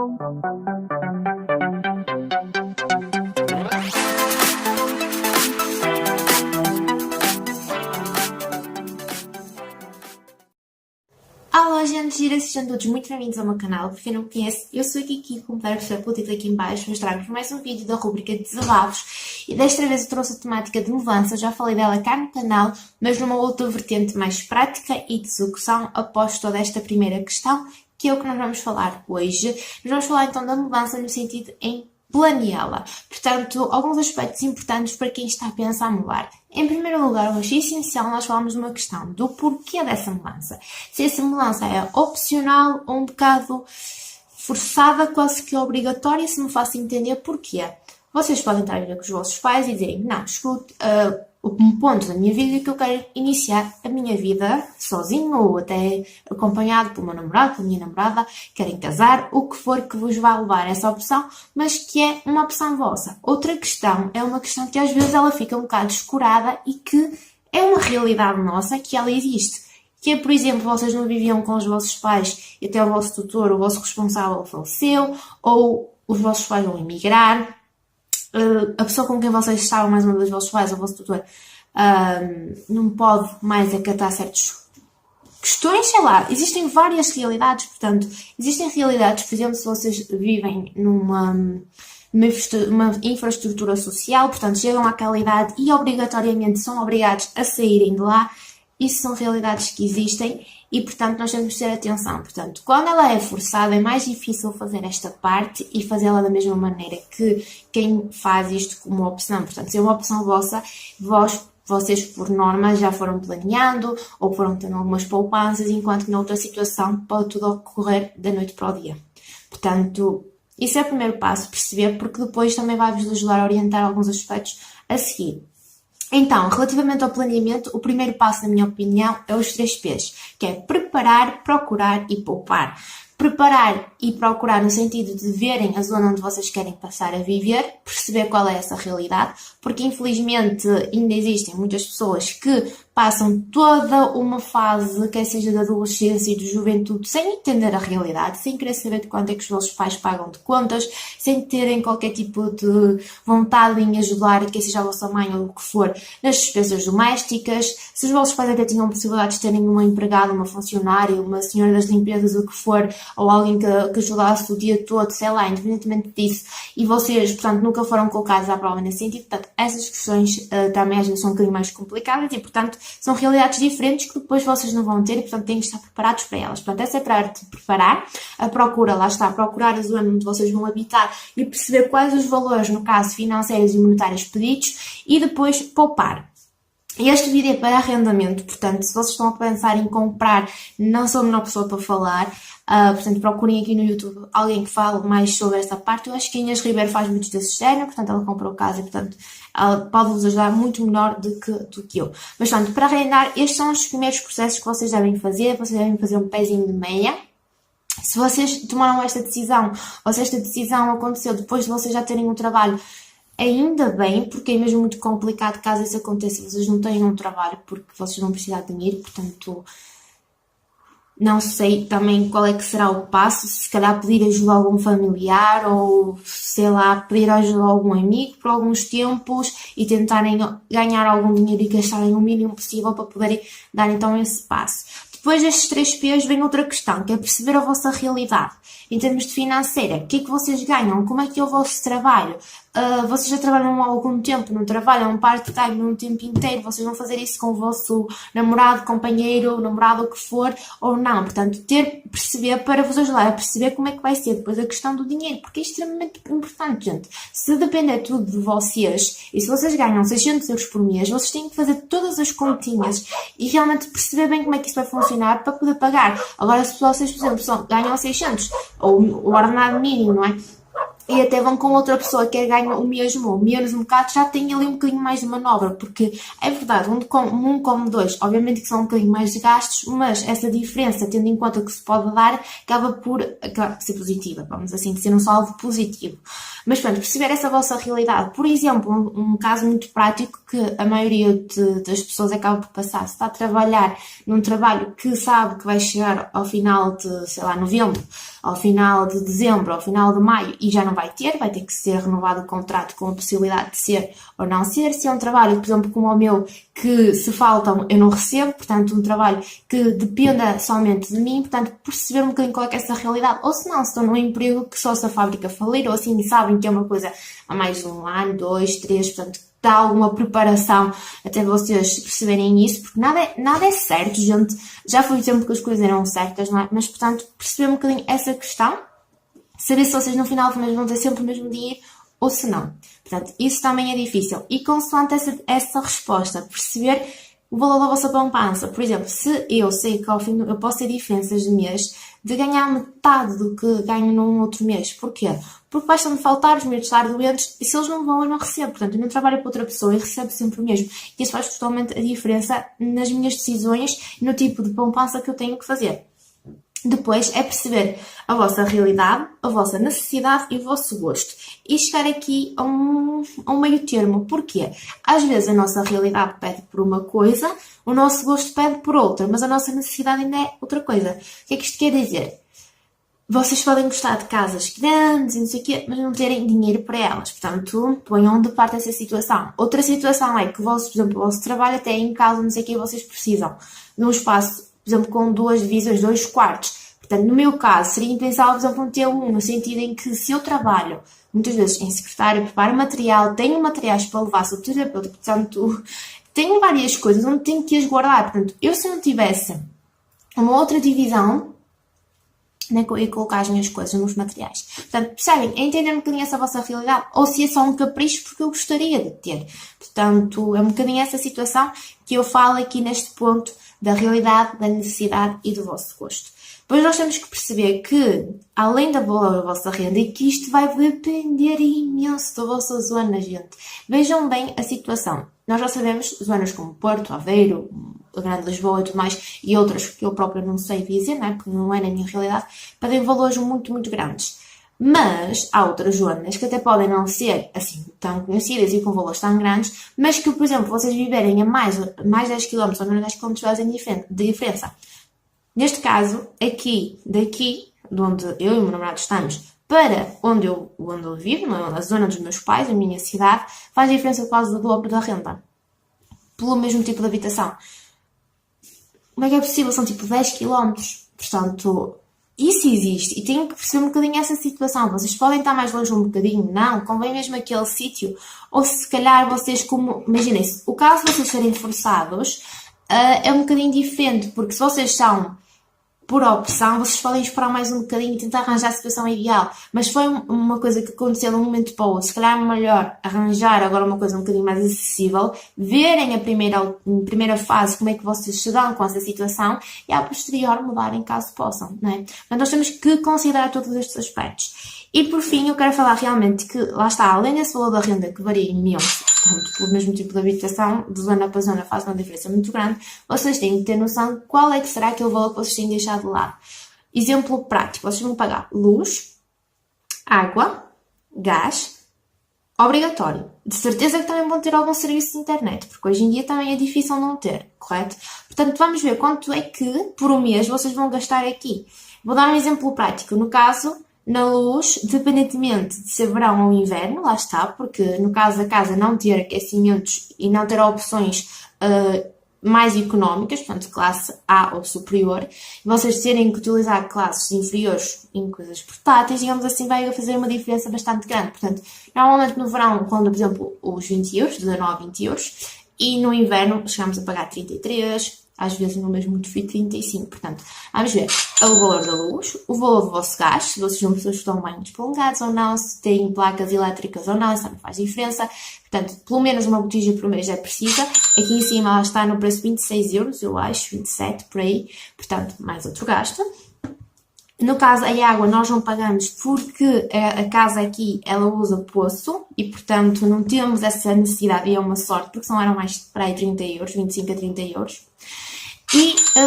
Olá gente gira, sejam todos muito bem-vindos ao meu canal. Para quem não me conhece, eu sou a Kiki, como puder perceber pelo título aqui em baixo, vou trago-vos mais um vídeo da rubrica de desabafos e desta vez eu trouxe a temática de mudança, já falei dela cá no canal, mas numa outra vertente mais prática e de execução após toda esta primeira questão, que é o que nós vamos falar hoje. Nós vamos falar então da mudança no sentido em planeá-la. Portanto, alguns aspectos importantes para quem está a pensar mudar. Em primeiro lugar, eu acho essencial nós falarmos de uma questão do porquê dessa mudança. Se essa mudança é opcional ou um bocado forçada, quase que obrigatória, se me faço entender porquê. Vocês podem estar a viver com os vossos pais e dizerem, não, escute, um ponto da minha vida é que eu quero iniciar a minha vida sozinho ou até acompanhado pelo meu namorado, pela minha namorada, querem casar, o que for que vos vá levar a essa opção, mas que é uma opção vossa. Outra questão é uma questão que às vezes ela fica um bocado descurada e que é uma realidade nossa, que ela existe. Que é, por exemplo, vocês não viviam com os vossos pais e até o vosso tutor, o vosso responsável faleceu, ou os vossos pais vão emigrar, a pessoa com quem vocês estavam, mais uma vez, os vossos pais, o vosso tutor, não pode mais acatar certas questões, sei lá, existem várias realidades, portanto, existem realidades, por exemplo, se vocês vivem numa infraestrutura social, portanto, chegam àquela idade e obrigatoriamente são obrigados a saírem de lá, isso são realidades que existem e, portanto, nós temos de ter atenção. Portanto, quando ela é forçada, é mais difícil fazer esta parte e fazê-la da mesma maneira que quem faz isto como opção. Portanto, se é uma opção vossa, vocês, por norma, já foram planeando ou foram tendo algumas poupanças, enquanto que noutra situação pode tudo ocorrer da noite para o dia. Portanto, isso é o primeiro passo, perceber, porque depois também vai-vos ajudar a orientar alguns aspectos a seguir. Então, relativamente ao planeamento, o primeiro passo, na minha opinião, é os 3 P's, que é preparar, procurar e poupar. Preparar e procurar no sentido de verem a zona onde vocês querem passar a viver, perceber qual é essa realidade, porque infelizmente ainda existem muitas pessoas que passam toda uma fase, quer seja de adolescência e de juventude, sem entender a realidade, sem querer saber de quanto é que os vossos pais pagam de contas, sem terem qualquer tipo de vontade em ajudar, quer seja a vossa mãe ou o que for, nas despesas domésticas. Se os vossos pais até tinham possibilidade de terem uma empregada, uma funcionária, uma senhora das limpezas, o que for, ou alguém que ajudasse o dia todo, sei lá, independentemente disso, e vocês, portanto, nunca foram colocados à prova nesse sentido, portanto, essas questões também às vezes são um bocadinho mais complicadas e, portanto, são realidades diferentes que depois vocês não vão ter e, portanto, têm que estar preparados para elas. Portanto, essa é a parte de preparar. A procura, lá está, procurar a zona onde vocês vão habitar e perceber quais os valores, no caso, financeiros e monetários pedidos e depois poupar. Este vídeo é para arrendamento, portanto, se vocês estão a pensar em comprar, não sou a melhor pessoa para falar, portanto, procurem aqui no YouTube alguém que fale mais sobre esta parte. Eu acho que a Inês Ribeiro faz muitos desse género, portanto, ela comprou casa e, portanto, ela pode-vos ajudar muito melhor do que eu. Mas, portanto, para arrendar, estes são os primeiros processos que vocês devem fazer um pezinho de meia. Se vocês tomaram esta decisão, ou se esta decisão aconteceu depois de vocês já terem um trabalho, ainda bem, porque é mesmo muito complicado caso isso aconteça, vocês não tenham um trabalho porque vocês vão precisar de dinheiro, portanto, não sei também qual é que será o passo, se calhar pedir ajuda a algum familiar ou, sei lá, pedir ajuda a algum amigo por alguns tempos e tentarem ganhar algum dinheiro e gastarem o mínimo possível para poderem dar então esse passo. Depois destes 3 P's vem outra questão, que é perceber a vossa realidade. Em termos de financeira, o que é que vocês ganham? Como é que é o vosso trabalho? Vocês já trabalham há algum tempo, não trabalham part-time num tempo inteiro, vocês vão fazer isso com o vosso namorado, companheiro, namorado, o que for, ou não. Portanto, perceber para vos ajudar a perceber como é que vai ser depois a questão do dinheiro, porque é extremamente importante, gente. Se depender tudo de vocês, e se vocês ganham 600 euros por mês, vocês têm que fazer todas as continhas e realmente perceber bem como é que isso vai funcionar para poder pagar. Agora, se vocês, por exemplo, ganham 600, ou o ordenado mínimo, não é? e até vão com outra pessoa que ganha o mesmo ou menos um bocado, já tem ali um bocadinho mais de manobra, porque é verdade, um come dois, obviamente que são um bocadinho mais de gastos, mas essa diferença, tendo em conta que se pode dar, acaba por ser positiva, vamos assim dizer, um saldo positivo. Mas pronto, perceber essa vossa realidade. Por exemplo, um caso muito prático que a maioria das pessoas acaba por passar, se está a trabalhar num trabalho que sabe que vai chegar ao final de, sei lá, novembro, ao final de dezembro, ao final de maio, e já não vai ter que ser renovado o contrato com a possibilidade de ser ou não ser. Se é um trabalho, por exemplo, como o meu, que se faltam eu não recebo, portanto um trabalho que dependa somente de mim, portanto perceber um bocadinho qual é que é essa realidade, ou se não, se estão num emprego que só se a fábrica falir, ou assim sabem que é uma coisa há mais de 1 ano, 2, 3, portanto dá alguma preparação até vocês perceberem isso, porque nada é certo, gente, já foi o tempo que as coisas eram certas, não é? Mas portanto perceber um bocadinho essa questão, saber se vocês no final do mês vão ter sempre o mesmo dinheiro ou se não. Portanto, isso também é difícil. E consoante essa resposta, perceber o valor da vossa poupança. Por exemplo, se eu sei que ao fim eu posso ter diferenças de mês de ganhar metade do que ganho num outro mês. Porquê? Porque basta-me faltar os meus estar doentes e se eles não vão, eu não recebo. Portanto, eu não trabalho para outra pessoa e recebo sempre o mesmo. E isso faz totalmente a diferença nas minhas decisões e no tipo de poupança que eu tenho que fazer. Depois é perceber a vossa realidade, a vossa necessidade e o vosso gosto. E chegar aqui a um meio termo. Porquê? Às vezes a nossa realidade pede por uma coisa, o nosso gosto pede por outra, mas a nossa necessidade ainda é outra coisa. O que é que isto quer dizer? Vocês podem gostar de casas grandes e não sei o quê, mas não terem dinheiro para elas. Portanto, ponham de parte essa situação. Outra situação é que, por exemplo, o vosso trabalho até em casa, não sei o quê, vocês precisam de um espaço, por exemplo, com 2 divisões, 2 quartos. Portanto, no meu caso, seria impensável, por exemplo, ter um, no sentido em que se eu trabalho, muitas vezes em secretária, preparo material, tenho materiais para levar, sou terapeuta, portanto, tenho várias coisas onde tenho que as guardar. Portanto, eu se não tivesse uma outra divisão, eu ia colocar as minhas coisas nos materiais. Portanto, percebem? É entender um bocadinho essa vossa realidade. Ou se é só um capricho porque eu gostaria de ter. Portanto, é um bocadinho essa situação que eu falo aqui neste ponto da realidade, da necessidade e do vosso gosto. Depois nós temos que perceber que, além da valor da vossa renda, e que isto vai depender imenso da vossa zona, gente. Vejam bem a situação. Nós já sabemos, zonas como Porto, Aveiro, a Grande Lisboa e tudo mais, e outras que eu própria não sei dizer, não é? Porque não é na minha realidade, pedem valores muito, muito grandes. Mas há outras zonas que até podem não ser assim tão conhecidas e com valores tão grandes, mas que, por exemplo, vocês viverem a mais 10 km ou menos 10 km fazem diferença. Neste caso, daqui, de onde eu e o meu namorado estamos, para onde eu vivo, na zona dos meus pais, a minha cidade, faz diferença quase do dobro da renda. Pelo mesmo tipo de habitação. Como é que é possível? São tipo 10 km. Portanto, isso existe. E tenho que perceber um bocadinho essa situação. Vocês podem estar mais longe um bocadinho? Não. Convém mesmo aquele sítio. Ou se calhar vocês como... Imaginem-se, o caso de vocês serem forçados é um bocadinho diferente. Porque se vocês são por opção, vocês podem esperar mais um bocadinho e tentar arranjar a situação ideal. Mas foi uma coisa que aconteceu de um momento para o outro. Se calhar é melhor arranjar agora uma coisa um bocadinho mais acessível, verem a primeira fase como é que vocês se dão com essa situação e, ao posterior, mudarem caso possam, não é? Portanto, nós temos que considerar todos estes aspectos. E, por fim, eu quero falar realmente que, lá está, além desse valor da renda que varia imenso, portanto, pelo mesmo tipo de habitação, de zona para zona faz uma diferença muito grande, vocês têm que ter noção de qual é que será aquele valor que vocês têm de deixar de lado. Exemplo prático, vocês vão pagar luz, água, gás, obrigatório. De certeza que também vão ter algum serviço de internet, porque hoje em dia também é difícil não ter, correto? Portanto, vamos ver quanto é que, por um mês, vocês vão gastar aqui. Vou dar um exemplo prático. No caso... Na luz, independentemente de ser verão ou inverno, lá está, porque no caso da casa não ter aquecimentos e não ter opções mais económicas, portanto classe A ou superior, e vocês terem que utilizar classes inferiores em coisas portáteis, digamos assim, vai fazer uma diferença bastante grande. Portanto, normalmente no verão ronda, por exemplo, os 20 euros, 19, 20 euros, e no inverno chegamos a pagar 33, às vezes no mesmo muito frio 35, portanto, vamos ver o valor da luz, o valor do vosso gás, se vocês são pessoas que estão bem prolongados ou não, se têm placas elétricas ou não, isso não faz diferença, portanto, pelo menos uma botija por mês é precisa, aqui em cima ela está no preço de 26 euros, eu acho, 27 por aí, portanto, mais outro gasto. No caso, a água nós não pagamos porque a casa aqui, ela usa poço e, portanto, não temos essa necessidade e é uma sorte, porque senão eram mais para aí 30 euros, 25 a 30 euros.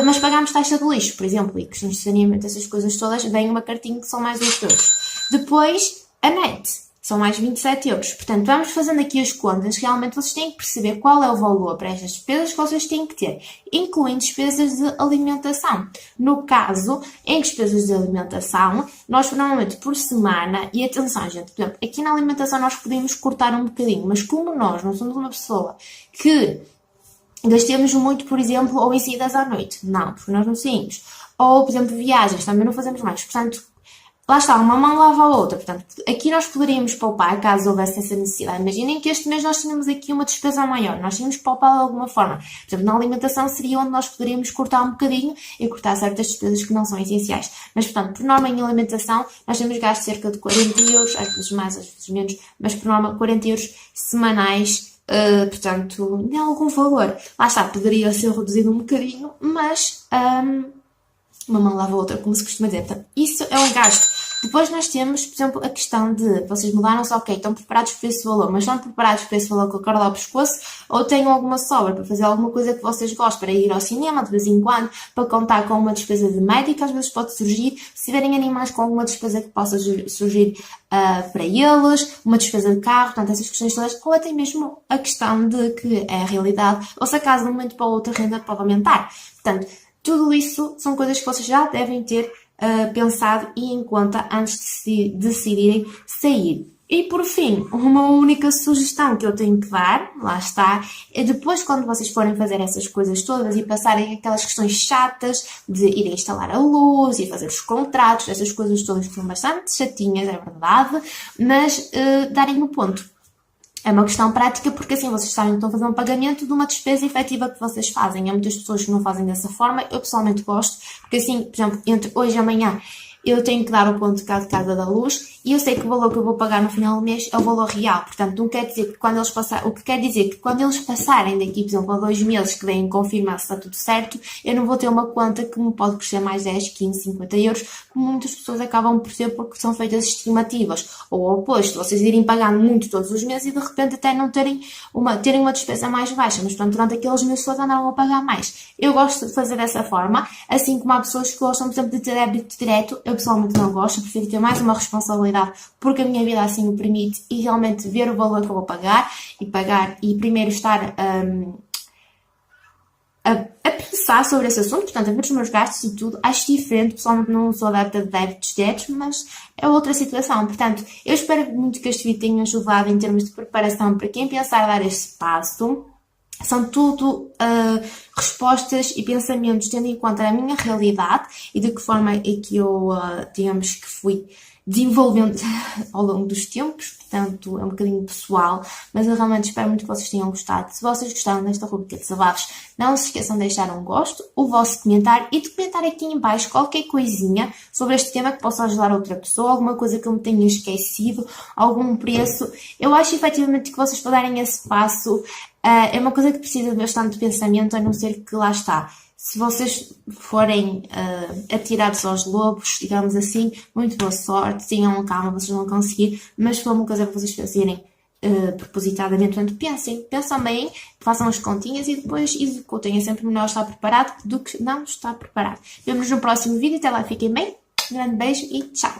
Mas pagamos taxa de lixo, por exemplo, e questões de saneamento, essas coisas todas, vem uma cartinha que são mais 8 euros. Depois, a net, são mais 27 euros. Portanto, vamos fazendo aqui as contas, realmente vocês têm que perceber qual é o valor para estas despesas que vocês têm que ter, incluindo despesas de alimentação. No caso, em despesas de alimentação, nós normalmente por semana, e atenção gente, por exemplo, aqui na alimentação nós podemos cortar um bocadinho, mas como nós não somos uma pessoa que gastemos muito, por exemplo, ou em saídas à noite. Não, porque nós não saímos. Ou, por exemplo, viagens, também não fazemos mais. Portanto, lá está, uma mão lava a outra. Portanto, aqui nós poderíamos poupar, caso houvesse essa necessidade. Imaginem que este mês nós tínhamos aqui uma despesa maior. Nós tínhamos que poupar de alguma forma. Por exemplo, na alimentação seria onde nós poderíamos cortar um bocadinho e cortar certas despesas que não são essenciais. Mas, portanto, por norma em alimentação, nós temos gasto cerca de 40 euros, às vezes mais, às vezes menos, mas por norma 40 euros semanais. Portanto, em algum valor. Lá está, poderia ser reduzido um bocadinho, mas uma mão lava a outra, como se costuma dizer. Portanto, isso é um gasto. Depois nós temos, por exemplo, a questão de vocês mudaram-se, ok, estão preparados para esse valor, mas estão preparados para esse valor com a corda ao pescoço ou têm alguma sobra para fazer alguma coisa que vocês gostam, para ir ao cinema de vez em quando, para contar com uma despesa de médico, às vezes pode surgir, se tiverem animais com alguma despesa que possa surgir para eles, uma despesa de carro, portanto, essas questões todas, ou até mesmo a questão de que é a realidade, ou se acaso de um momento para o outro a renda pode aumentar. Portanto, tudo isso são coisas que vocês já devem ter pensado e em conta antes de decidirem sair. E por fim, uma única sugestão que eu tenho que dar, lá está, é depois quando vocês forem fazer essas coisas todas e passarem aquelas questões chatas de irem instalar a luz e fazer os contratos, essas coisas todas que são bastante chatinhas, é verdade, mas darem o ponto. É uma questão prática porque assim vocês sabem que estão a fazer um pagamento de uma despesa efetiva que vocês fazem. Há muitas pessoas que não fazem dessa forma. Eu pessoalmente gosto, porque assim, por exemplo, entre hoje e amanhã eu tenho que dar o ponto de casa da luz e eu sei que o valor que eu vou pagar no final do mês é o valor real. Portanto, não quer dizer que quando eles passarem, o que quer dizer que quando eles passarem daqui, por exemplo, a 2 meses que vêm confirmar se está tudo certo, eu não vou ter uma conta que me pode custar mais 10, 15, 50 euros, como muitas pessoas acabam por ter porque são feitas estimativas. Ou ao oposto, vocês irem pagando muito todos os meses e de repente até não terem uma despesa mais baixa, mas portanto, durante aqueles meses todos andaram a pagar mais. Eu gosto de fazer dessa forma, assim como há pessoas que gostam, por exemplo, de ter débito direto. Eu pessoalmente não gosto, prefiro ter mais uma responsabilidade porque a minha vida assim o permite e realmente ver o valor que eu vou pagar e primeiro estar a pensar sobre esse assunto, portanto, a ver os meus gastos e tudo. Acho diferente, pessoalmente não sou adepta de débitos diretos, mas é outra situação. Portanto, eu espero muito que este vídeo tenha ajudado em termos de preparação para quem pensar dar este passo. São tudo respostas e pensamentos tendo em conta a minha realidade e de que forma é que eu, digamos que fui desenvolvendo ao longo dos tempos, portanto é um bocadinho pessoal, mas eu realmente espero muito que vocês tenham gostado. Se vocês gostaram desta rubrica de desabafos, não se esqueçam de deixar um gosto, o vosso comentário e de comentar aqui em baixo qualquer coisinha sobre este tema que possa ajudar outra pessoa, alguma coisa que eu me tenha esquecido, algum preço. Eu acho efetivamente que vocês para darem esse passo é uma coisa que precisa de bastante pensamento, a não ser que lá está. Se vocês forem atirados aos lobos, digamos assim, muito boa sorte, tenham calma, vocês vão conseguir, mas se for uma coisa que vocês fazerem propositadamente, portanto, pensam bem, façam as continhas e depois executem. É sempre melhor estar preparado do que não estar preparado. Vemo-nos no próximo vídeo, até lá, fiquem bem, um grande beijo e tchau!